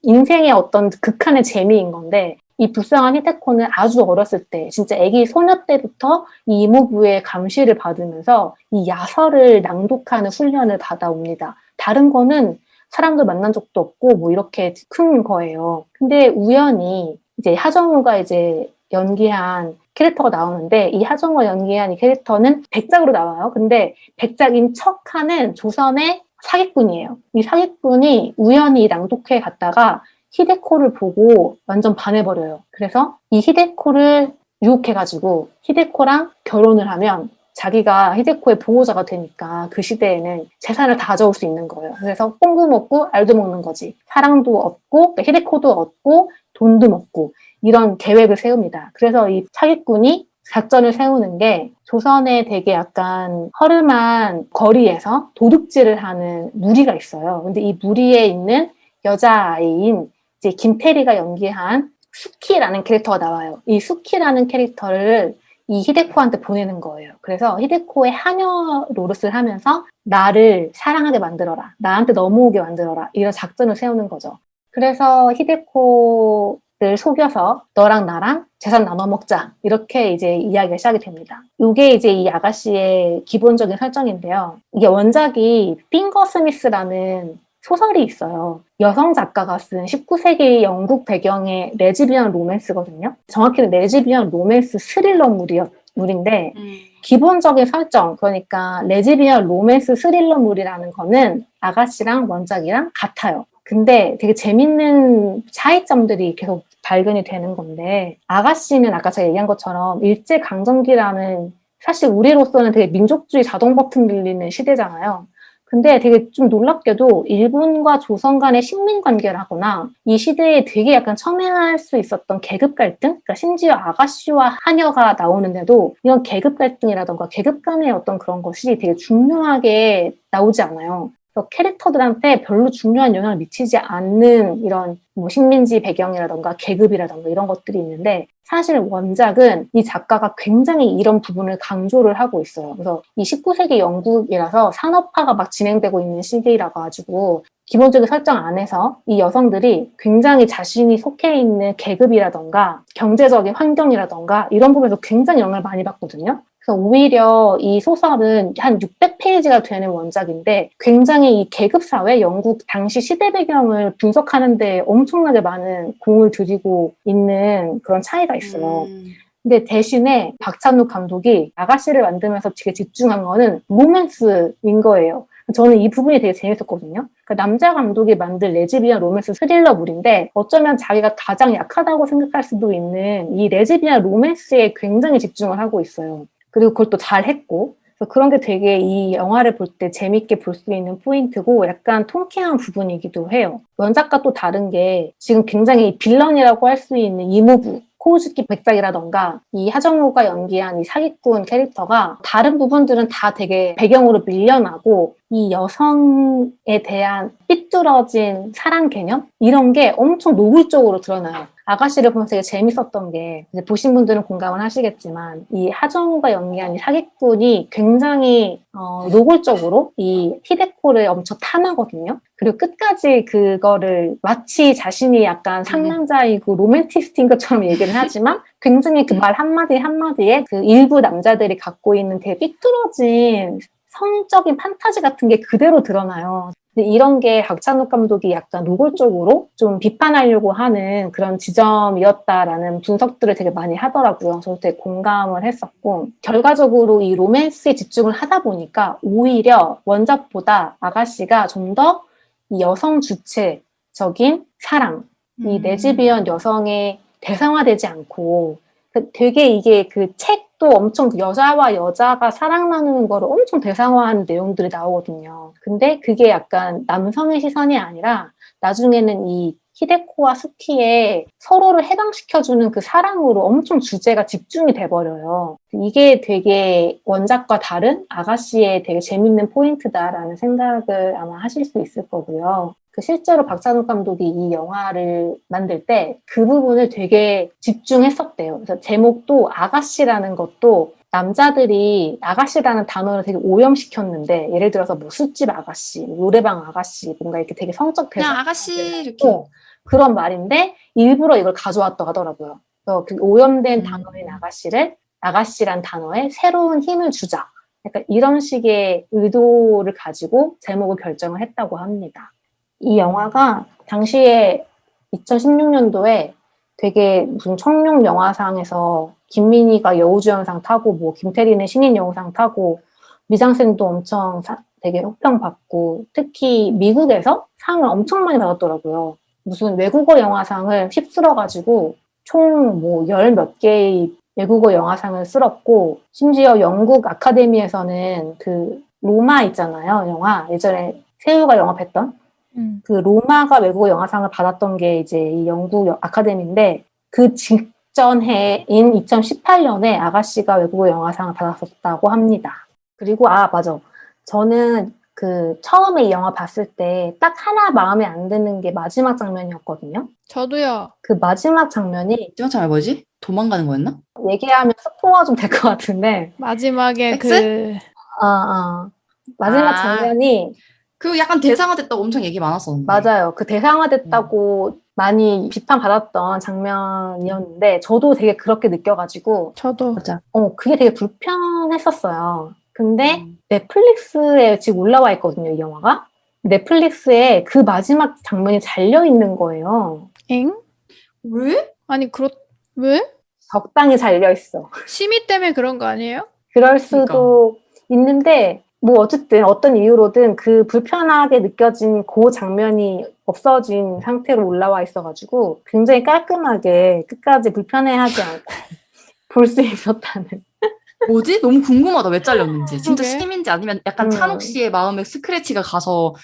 인생의 어떤 극한의 재미인 건데 이 불쌍한 히데코는 아주 어렸을 때 진짜 아기 소녀 때부터 이 이모부의 감시를 받으면서 이 야설을 낭독하는 훈련을 받아옵니다. 다른 거는 사람들 만난 적도 없고 뭐 이렇게 큰 거예요. 근데 우연히 이제 하정우가 이제 연기한 캐릭터가 나오는데 이 하정우가 연기한 이 캐릭터는 백작으로 나와요. 근데 백작인 척하는 조선의 사기꾼이에요. 이 사기꾼이 우연히 낭독회에 갔다가 히데코를 보고 완전 반해버려요. 그래서 이 히데코를 유혹해가지고 히데코랑 결혼을 하면 자기가 히데코의 보호자가 되니까 그 시대에는 재산을 다 가져올 수 있는 거예요. 그래서 뽕도 먹고 알도 먹는 거지. 사랑도 얻고 히데코도 얻고 돈도 먹고 이런 계획을 세웁니다. 그래서 이 사기꾼이 작전을 세우는 게 조선의 되게 약간 허름한 거리에서 도둑질을 하는 무리가 있어요. 근데 이 무리에 있는 여자아이인 이제 김태리가 연기한 수키라는 캐릭터가 나와요. 이 수키라는 캐릭터를 이 히데코한테 보내는 거예요. 그래서 히데코의 하녀 노릇을 하면서 나를 사랑하게 만들어라. 나한테 넘어오게 만들어라. 이런 작전을 세우는 거죠. 그래서 히데코를 속여서 너랑 나랑 재산 나눠 먹자. 이렇게 이제 이야기가 시작이 됩니다. 이게 이제 이 아가씨의 기본적인 설정인데요. 이게 원작이 핑거 스미스라는 소설이 있어요. 여성 작가가 쓴 19세기 영국 배경의 레즈비언 로맨스거든요. 정확히는 레즈비언 로맨스 스릴러물인데 기본적인 설정, 그러니까 레즈비언 로맨스 스릴러물이라는 거는 아가씨랑 원작이랑 같아요. 근데 되게 재밌는 차이점들이 계속 발견이 되는 건데 아가씨는 아까 제가 얘기한 것처럼 일제강점기라는 사실 우리로서는 되게 민족주의 자동 버튼 눌리는 시대잖아요. 근데 되게 좀 놀랍게도 일본과 조선 간의 식민 관계라거나 이 시대에 되게 약간 첨예할 수 있었던 계급 갈등? 그러니까 심지어 아가씨와 하녀가 나오는데도 이런 계급 갈등이라던가 계급 간의 어떤 그런 것이 되게 중요하게 나오지 않아요. 그래서 캐릭터들한테 별로 중요한 영향을 미치지 않는 이런 뭐 식민지 배경이라던가 계급이라던가 이런 것들이 있는데 사실 원작은 이 작가가 굉장히 이런 부분을 강조를 하고 있어요. 그래서 이 19세기 영국이라서 산업화가 막 진행되고 있는 시기라고 가지고 기본적인 설정 안에서 이 여성들이 굉장히 자신이 속해 있는 계급이라던가 경제적인 환경이라던가 이런 부분에서 굉장히 영향을 많이 받거든요. 그래서 오히려 이 소설은 한 600페이지가 되는 원작인데 굉장히 이 계급사회, 영국 당시 시대 배경을 분석하는 데 엄청나게 많은 공을 들이고 있는 그런 차이가 있어요. 근데 대신에 박찬욱 감독이 아가씨를 만들면서 되게 집중한 거는 로맨스인 거예요. 저는 이 부분이 되게 재밌었거든요. 그러니까 남자 감독이 만든 레즈비언 로맨스 스릴러물인데 어쩌면 자기가 가장 약하다고 생각할 수도 있는 이 레즈비언 로맨스에 굉장히 집중을 하고 있어요. 그리고 그걸 또 잘했고 그래서 그런 게 되게 이 영화를 볼 때 재밌게 볼 수 있는 포인트고 약간 통쾌한 부분이기도 해요. 원작과 또 다른 게 지금 굉장히 빌런이라고 할 수 있는 이모부 코우즈키 백작이라던가 이 하정우가 연기한 이 사기꾼 캐릭터가 다른 부분들은 다 되게 배경으로 밀려나고 이 여성에 대한 삐뚤어진 사랑 개념? 이런 게 엄청 노골적으로 드러나요. 아가씨를 보면서 되게 재밌었던 게 이제 보신 분들은 공감을 하시겠지만 이 하정우가 연기한 이 사기꾼이 굉장히 노골적으로 이 히데코를 엄청 탐하거든요. 그리고 끝까지 그거를 마치 자신이 약간 상남자이고 로맨티스트인 것처럼 얘기를 하지만 굉장히 그 말 한마디 한마디에 그 일부 남자들이 갖고 있는 되게 삐뚤어진 성적인 판타지 같은 게 그대로 드러나요. 근데 이런 게 박찬욱 감독이 약간 노골적으로 좀 비판하려고 하는 그런 지점이었다라는 분석들을 되게 많이 하더라고요. 저도 되게 공감을 했었고 결과적으로 이 로맨스에 집중을 하다 보니까 오히려 원작보다 아가씨가 좀 더 이 여성 주체적인 사랑, 이 레즈비언 여성의 대상화되지 않고 되게 이게 그 책도 엄청 그 여자와 여자가 사랑 나누는 거를 엄청 대상화하는 내용들이 나오거든요. 근데 그게 약간 남성의 시선이 아니라 나중에는 이 히데코와 스키에 서로를 해당시켜주는 그 사랑으로 엄청 주제가 집중이 돼버려요. 이게 되게 원작과 다른 아가씨의 되게 재밌는 포인트다라는 생각을 아마 하실 수 있을 거고요. 그 실제로 박찬욱 감독이 이 영화를 만들 때 그 부분을 되게 집중했었대요. 그래서 제목도 아가씨라는 것도 남자들이 아가씨라는 단어를 되게 오염시켰는데 예를 들어서 뭐 술집 아가씨, 노래방 아가씨 뭔가 이렇게 되게 성적 대상 그냥 아가씨 이렇게. 그런 말인데 일부러 이걸 가져왔다고 하더라고요. 그래서 그 오염된 단어인 아가씨를 아가씨란 단어에 새로운 힘을 주자. 약간 이런 식의 의도를 가지고 제목을 결정을 했다고 합니다. 이 영화가 당시에 2016년도에 되게 무슨 청룡 영화상에서 김민희가 여우주연상 타고 뭐 김태린의 신인 여우상 타고 미장센도 엄청 되게 호평 받고 특히 미국에서 상을 엄청 많이 받았더라고요. 무슨 외국어 영화상을 휩쓸어가지고 총 뭐 열 몇 개의 외국어 영화상을 쓸었고 심지어 영국 아카데미에서는 그 로마 있잖아요. 영화 예전에 세우가 영업했던 그 로마가 외국어 영화상을 받았던 게 이제 이 영국 아카데미인데 그 직전 해인 2018년에 아가씨가 외국어 영화상을 받았었다고 합니다. 그리고 맞아. 저는 그 처음에 이 영화 봤을 때 딱 하나 마음에 안 드는 게 마지막 장면이었거든요. 저도요. 그 마지막 장면이 띄어참이 뭐지? 도망가는 거였나? 얘기하면 스포가 좀 될 것 같은데 마지막에 섹스? 마지막 장면이 그 약간 대상화됐다고 엄청 얘기 많았었는데. 맞아요. 그 대상화됐다고 많이 비판받았던 장면이었는데 저도 되게 그렇게 느껴가지고 저도. 맞아. 그게 되게 불편했었어요. 근데 넷플릭스에 지금 올라와 있거든요, 이 영화가. 넷플릭스에 그 마지막 장면이 잘려있는 거예요. 엥? 왜? 아니, 왜? 적당히 잘려있어. 심의 때문에 그런 거 아니에요? 그럴 수도 있는데 뭐 어쨌든 어떤 이유로든 그 불편하게 느껴진 그 장면이 없어진 상태로 올라와 있어가지고 굉장히 깔끔하게 끝까지 불편해하지 않고 볼 수 있었다는. 뭐지? 너무 궁금하다. 왜 잘렸는지. 진짜 그러게. 심인지 아니면 약간 찬욱 씨의 마음에 스크래치가 가서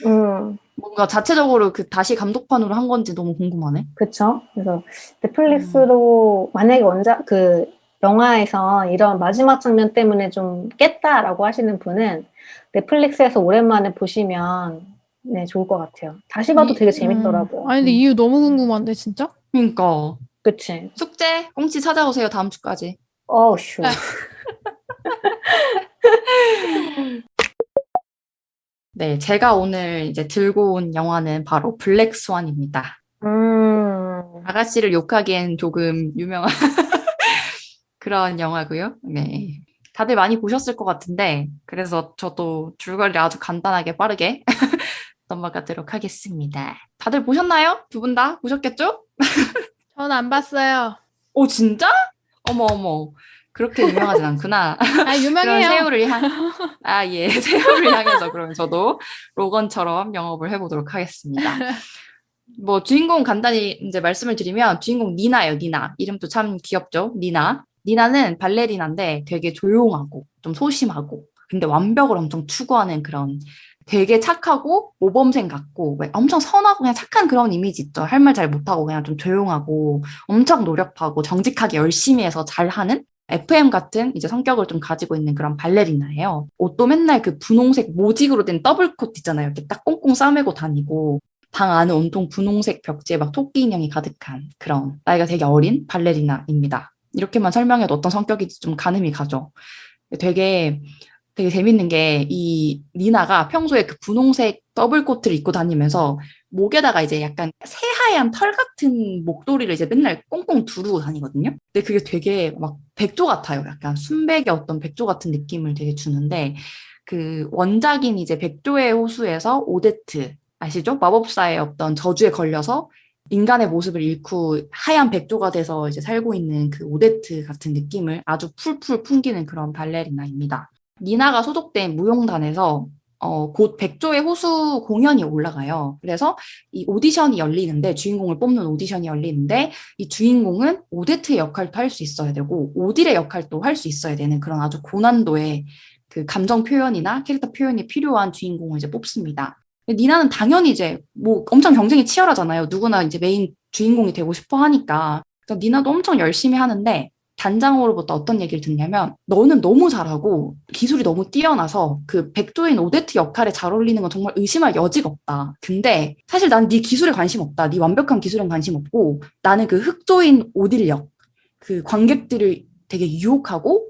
뭔가 자체적으로 그 다시 감독판으로 한 건지 너무 궁금하네. 그쵸? 그래서 넷플릭스로 만약에 그 영화에서 이런 마지막 장면 때문에 좀 깼다라고 하시는 분은 넷플릭스에서 오랜만에 보시면 네, 좋을 것 같아요. 다시 봐도 되게 재밌더라고요. 아니, 근데 이유 너무 궁금한데, 진짜? 그러니까. 그치? 숙제 꽁치 찾아오세요. 다음 주까지. 슈. 네, 제가 오늘 이제 들고 온 영화는 바로 블랙 스완입니다. 아가씨를 욕하기엔 조금 유명한 그런 영화고요. 네. 다들 많이 보셨을 것 같은데, 그래서 저도 줄거리를 아주 간단하게 빠르게 넘어가도록 하겠습니다. 다들 보셨나요? 두 분 다 보셨겠죠? 전 안 봤어요. 오, 진짜? 어머. 그렇게 유명하진 않구나. 그런 유명해요. 새우를 향해서 그러면 저도 로건처럼 영업을 해보도록 하겠습니다. 뭐 주인공 간단히 이제 말씀을 드리면 주인공 니나예요, 니나. 이름도 참 귀엽죠, 니나. 니나는 발레리나인데 되게 조용하고 좀 소심하고 근데 완벽을 엄청 추구하는 그런 되게 착하고 모범생 같고 엄청 선하고 그냥 착한 그런 이미지 있죠. 할 말 잘 못하고 그냥 좀 조용하고 엄청 노력하고 정직하게 열심히 해서 잘하는 FM 같은 이제 성격을 좀 가지고 있는 그런 발레리나예요. 옷도 맨날 그 분홍색 모직으로 된 더블코트 있잖아요. 이렇게 딱 꽁꽁 싸매고 다니고 방 안은 온통 분홍색 벽지에 막 토끼 인형이 가득한 그런 나이가 되게 어린 발레리나입니다. 이렇게만 설명해도 어떤 성격인지 좀 가늠이 가죠. 되게 재밌는 게 이 니나가 평소에 그 분홍색 더블코트를 입고 다니면서 목에다가 이제 약간 새하얀 털 같은 목도리를 이제 맨날 꽁꽁 두르고 다니거든요. 근데 그게 되게 막 백조 같아요. 약간 순백의 어떤 백조 같은 느낌을 되게 주는데 그 원작인 이제 백조의 호수에서 오데트 아시죠? 마법사의 어떤 저주에 걸려서 인간의 모습을 잃고 하얀 백조가 돼서 이제 살고 있는 그 오데트 같은 느낌을 아주 풀풀 풍기는 그런 발레리나입니다. 니나가 소속된 무용단에서 곧 백조의 호수 공연이 올라가요. 그래서 이 오디션이 열리는데, 주인공을 뽑는 오디션이 열리는데, 이 주인공은 오데트의 역할도 할 수 있어야 되고, 오딜의 역할도 할 수 있어야 되는 그런 아주 고난도의 그 감정 표현이나 캐릭터 표현이 필요한 주인공을 이제 뽑습니다. 니나는 당연히 이제 뭐 엄청 경쟁이 치열하잖아요. 누구나 이제 메인 주인공이 되고 싶어 하니까. 그래서 니나도 엄청 열심히 하는데, 단장으로부터 어떤 얘기를 듣냐면, 너는 너무 잘하고 기술이 너무 뛰어나서 그 백조인 오데트 역할에 잘 어울리는 건 정말 의심할 여지가 없다. 근데 사실 난 네 기술에 관심 없다. 네 완벽한 기술엔 관심 없고, 나는 그 흑조인 오딜 역, 그 관객들을 되게 유혹하고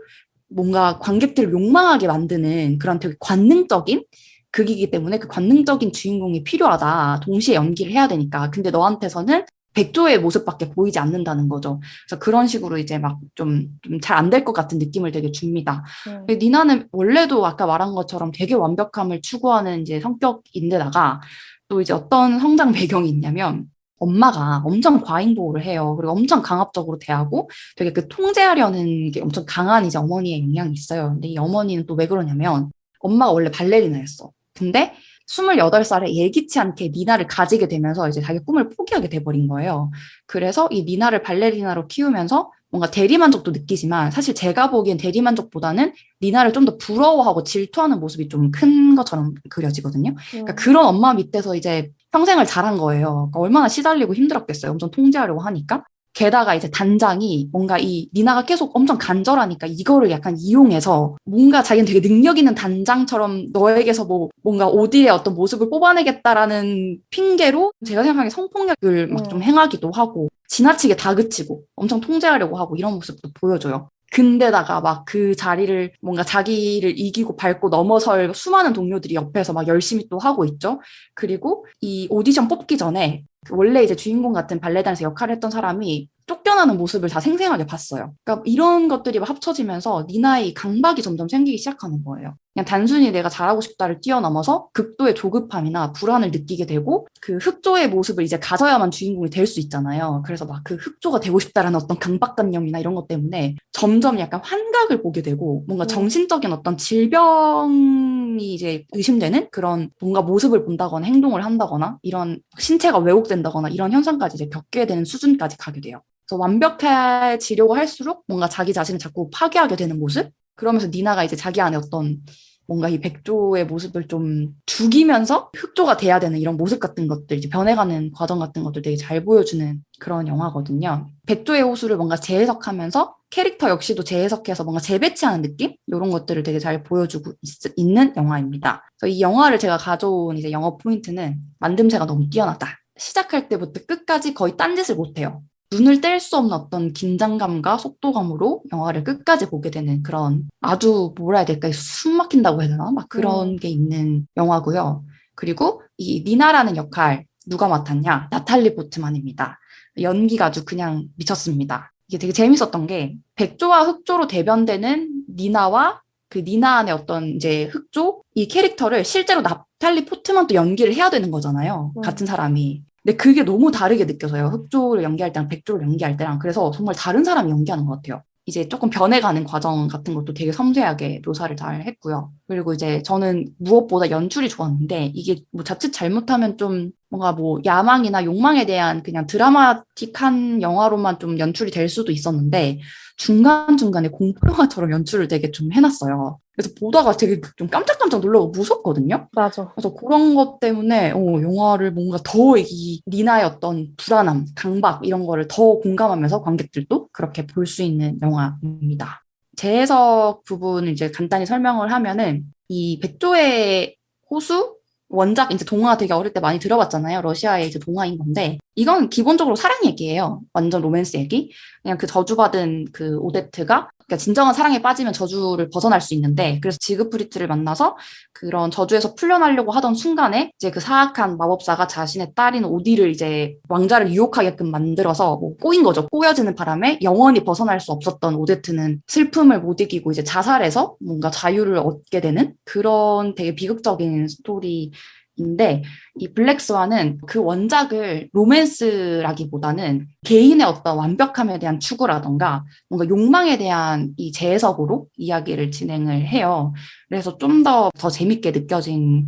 뭔가 관객들을 욕망하게 만드는 그런 되게 관능적인 극이기 때문에 그 관능적인 주인공이 필요하다. 동시에 연기를 해야 되니까. 근데 너한테서는 백조의 모습밖에 보이지 않는다는 거죠. 그래서 그런 식으로 이제 막 좀 잘 안 될 것 같은 느낌을 되게 줍니다. 근데 니나는 원래도 아까 말한 것처럼 되게 완벽함을 추구하는 이제 성격인데다가 또 이제 어떤 성장 배경이 있냐면, 엄마가 엄청 과잉보호를 해요. 그리고 엄청 강압적으로 대하고 되게 그 통제하려는 게 엄청 강한 이제 어머니의 영향이 있어요. 근데 이 어머니는 또 왜 그러냐면, 엄마가 원래 발레리나였어. 근데 28살에 예기치 않게 니나를 가지게 되면서 이제 자기 꿈을 포기하게 돼버린 거예요. 그래서 이 니나를 발레리나로 키우면서 뭔가 대리만족도 느끼지만, 사실 제가 보기엔 대리만족보다는 니나를 좀 더 부러워하고 질투하는 모습이 좀 큰 것처럼 그려지거든요. 그러니까 그런 엄마 밑에서 이제 평생을 자란 거예요. 그러니까 얼마나 시달리고 힘들었겠어요. 엄청 통제하려고 하니까. 게다가 이제 단장이 뭔가 이 니나가 계속 엄청 간절하니까 이거를 약간 이용해서 뭔가 자기는 되게 능력 있는 단장처럼 너에게서 뭐 뭔가 오딜의 어떤 모습을 뽑아내겠다라는 핑계로 제가 생각하기에 성폭력을 막 좀 행하기도 하고 지나치게 다그치고 엄청 통제하려고 하고 이런 모습도 보여줘요. 근데다가 막 그 자리를 뭔가 자기를 이기고 밟고 넘어설 수많은 동료들이 옆에서 막 열심히 또 하고 있죠. 그리고 이 오디션 뽑기 전에 원래 이제 주인공 같은 발레단에서 역할을 했던 사람이 쫓겨나는 모습을 다 생생하게 봤어요. 그러니까 이런 것들이 막 합쳐지면서 니나의 강박이 점점 생기기 시작하는 거예요. 그냥 단순히 내가 잘하고 싶다를 뛰어넘어서 극도의 조급함이나 불안을 느끼게 되고, 그 흑조의 모습을 이제 가져야만 주인공이 될 수 있잖아요. 그래서 막 그 흑조가 되고 싶다라는 어떤 강박관념이나 이런 것 때문에 점점 약간 환각을 보게 되고, 뭔가 정신적인 어떤 질병이 이제 의심되는 그런 뭔가 모습을 본다거나 행동을 한다거나 이런 신체가 왜곡된다거나 이런 현상까지 이제 겪게 되는 수준까지 가게 돼요. 그래서 완벽해지려고 할수록 뭔가 자기 자신을 자꾸 파괴하게 되는 모습? 그러면서 니나가 이제 자기 안에 어떤 뭔가 이 백조의 모습을 좀 죽이면서 흑조가 돼야 되는 이런 모습 같은 것들, 이제 변해가는 과정 같은 것들 되게 잘 보여주는 그런 영화거든요. 백조의 호수를 뭔가 재해석하면서 캐릭터 역시도 재해석해서 뭔가 재배치하는 느낌? 이런 것들을 되게 잘 보여주고 있는 영화입니다. 그래서 이 영화를 제가 가져온 이제 영어 포인트는 만듦새가 너무 뛰어나다. 시작할 때부터 끝까지 거의 딴짓을 못해요. 눈을 뗄 수 없는 어떤 긴장감과 속도감으로 영화를 끝까지 보게 되는 그런, 아주 뭐라 해야 될까, 숨 막힌다고 해야 되나? 막 그런 게 있는 영화고요. 그리고 이 니나라는 역할 누가 맡았냐? 나탈리 포트만입니다. 연기가 아주 그냥 미쳤습니다. 이게 되게 재밌었던 게, 백조와 흑조로 대변되는 니나와 그 니나 안의 어떤 이제 흑조 이 캐릭터를 실제로 나탈리 포트만도 연기를 해야 되는 거잖아요. 같은 사람이. 근데 그게 너무 다르게 느껴져요. 흑조를 연기할 때랑 백조를 연기할 때랑. 그래서 정말 다른 사람이 연기하는 것 같아요. 이제 조금 변해가는 과정 같은 것도 되게 섬세하게 묘사를 잘 했고요. 그리고 이제 저는 무엇보다 연출이 좋았는데, 이게 뭐 자칫 잘못하면 좀 뭔가 뭐 야망이나 욕망에 대한 그냥 드라마틱한 영화로만 좀 연출이 될 수도 있었는데, 중간중간에 공포영화처럼 연출을 되게 좀 해놨어요. 그래서 보다가 되게 좀 깜짝깜짝 놀라고 무섭거든요. 맞아. 그래서 그런 것 때문에 영화를 뭔가 더 이 니나의 어떤 불안함, 강박 이런 거를 더 공감하면서 관객들도 그렇게 볼 수 있는 영화입니다. 재해석 부분을 이제 간단히 설명을 하면은, 이 백조의 호수 원작 이제 동화 되게 어릴 때 많이 들어봤잖아요. 러시아의 이제 동화인 건데, 이건 기본적으로 사랑 얘기예요. 완전 로맨스 얘기. 그냥 그 저주받은 그 오데트가, 그러니까 진정한 사랑에 빠지면 저주를 벗어날 수 있는데, 그래서 지그프리트를 만나서 그런 저주에서 풀려나려고 하던 순간에 이제 그 사악한 마법사가 자신의 딸인 오디를 이제 왕자를 유혹하게끔 만들어서 뭐 꼬인 거죠. 꼬여지는 바람에 영원히 벗어날 수 없었던 오데트는 슬픔을 못 이기고 이제 자살해서 뭔가 자유를 얻게 되는 그런 되게 비극적인 스토리 인데 이 블랙스완은 그 원작을 로맨스라기보다는 개인의 어떤 완벽함에 대한 추구라던가 뭔가 욕망에 대한 이 재해석으로 이야기를 진행을 해요. 그래서 좀 더 재밌게 느껴진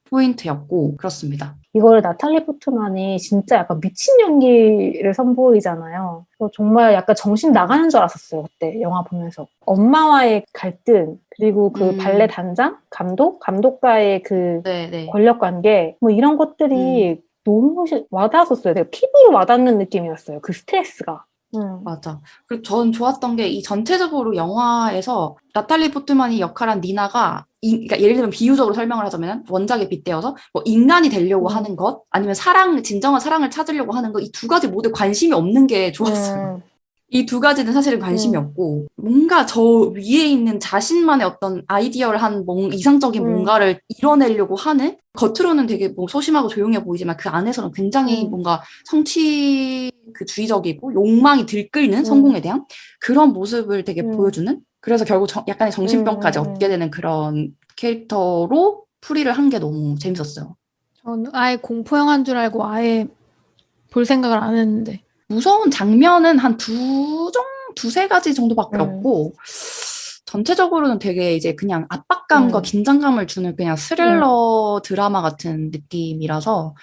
포인트였고 그렇습니다. 이걸 나탈리 포트만이 진짜 약간 미친 연기를 선보이잖아요. 그래서 정말 약간 정신 나가는 줄 알았었어요, 그때 영화 보면서. 엄마와의 갈등, 그리고 그 발레 단장, 감독과의 그 네네. 권력 관계, 뭐 이런 것들이 너무 와닿았었어요. 되게 피부로 와닿는 느낌이었어요. 그 스트레스가. 맞아. 그리고 전 좋았던 게 이 전체적으로 영화에서 나탈리 포트만이 역할한 니나가 그러니까 예를 들면 비유적으로 설명을 하자면 원작에 빗대어서 뭐 인간이 되려고 하는 것 아니면 진정한 사랑을 찾으려고 하는 것 이 두 가지 모두 관심이 없는 게 좋았어요. 이 두 가지는 사실은 관심이 없고 뭔가 저 위에 있는 자신만의 어떤 아이디어를 한 이상적인 뭔가를 이뤄내려고 하는 겉으로는 되게 뭐 소심하고 조용해 보이지만 그 안에서는 굉장히 뭔가 성취 그 주의적이고 욕망이 들끓는 성공에 대한 그런 모습을 되게 보여주는 그래서 결국 약간의 정신병까지 얻게 되는 그런 캐릭터로 풀이를 한 게 너무 재밌었어요. 저는 아예 공포영화인 줄 아예 볼 생각을 안 했는데. 무서운 장면은 한 두세 가지 정도밖에 없고, 전체적으로는 되게 이제 그냥 압박감과 긴장감을 주는 그냥 스릴러 드라마 같은 느낌이라서,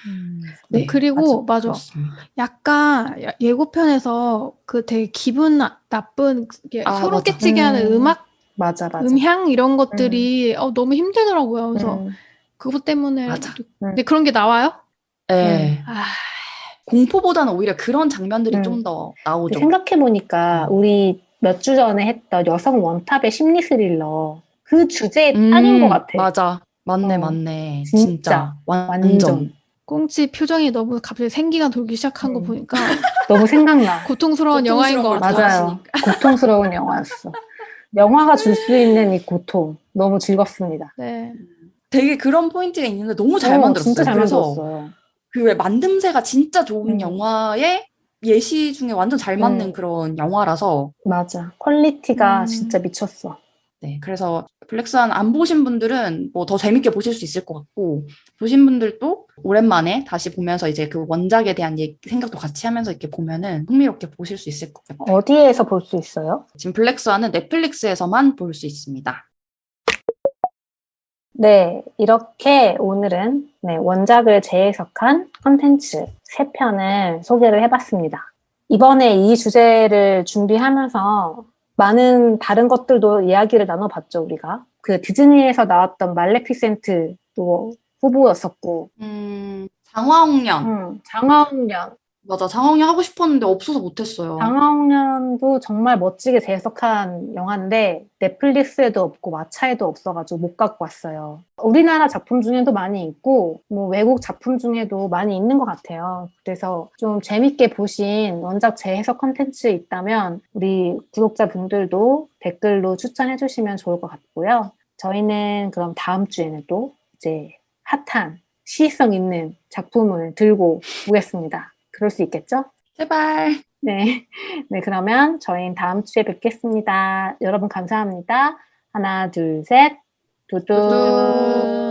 네. 그리고, 맞아. 그렇습니다. 약간 예고편에서 그 되게 기분 나쁜, 소름 맞아. 끼치게 하는 음악, 맞아. 음향 이런 것들이 너무 힘들더라고요. 그래서 그것 때문에. 맞아. 근데 그런 게 나와요? 네. 공포보다는 오히려 그런 장면들이 좀 더 나오죠. 생각해보니까 우리 몇 주 전에 했던 여성 원탑의 심리 스릴러 그 주제에 딱인 것 같아. 맞아. 맞네. 진짜. 완전. 꽁치 표정이 너무 갑자기 생기가 돌기 시작한 거 보니까 너무 생각나. 고통스러운 영화인 것 같아. 맞아요. 고통스러운 영화였어. 영화가 줄 수 있는 이 고통 너무 즐겁습니다. 네. 되게 그런 포인트가 있는데 너무 잘 만들었어요. 진짜 잘 그래서 만들었어요. 그 왜 만듦새가 진짜 좋은 영화의 예시 중에 완전 잘 맞는 그런 영화라서 맞아. 퀄리티가 진짜 미쳤어. 네, 그래서 블랙스완 안 보신 분들은 뭐 더 재밌게 보실 수 있을 것 같고 보신 분들도 오랜만에 다시 보면서 이제 그 원작에 대한 생각도 같이 하면서 이렇게 보면은 흥미롭게 보실 수 있을 것 같아요. 어디에서 볼 수 있어요? 지금 블랙스완은 넷플릭스에서만 볼 수 있습니다. 네, 이렇게 오늘은 원작을 재해석한 컨텐츠 3편을 소개를 해봤습니다. 이번에 이 주제를 준비하면서 많은 다른 것들도 이야기를 나눠봤죠, 우리가. 그 디즈니에서 나왔던 말레피센트도 후보였었고. 장화홍련. 장화홍련. 맞아, 장화홍련 하고 싶었는데 없어서 못했어요. 장화홍련도 정말 멋지게 재해석한 영화인데 넷플릭스에도 없고 왓챠에도 없어가지고 못 갖고 왔어요. 우리나라 작품 중에도 많이 있고 뭐 외국 작품 중에도 많이 있는 것 같아요. 그래서 좀 재밌게 보신 원작 재해석 콘텐츠 있다면 우리 구독자분들도 댓글로 추천해 주시면 좋을 것 같고요. 저희는 그럼 다음 주에는 또 이제 핫한 시의성 있는 작품을 들고 오겠습니다. 그럴 수 있겠죠? 제발. 네, 그러면 저희는 다음 주에 뵙겠습니다. 여러분 감사합니다. 하나, 둘, 셋. 두두.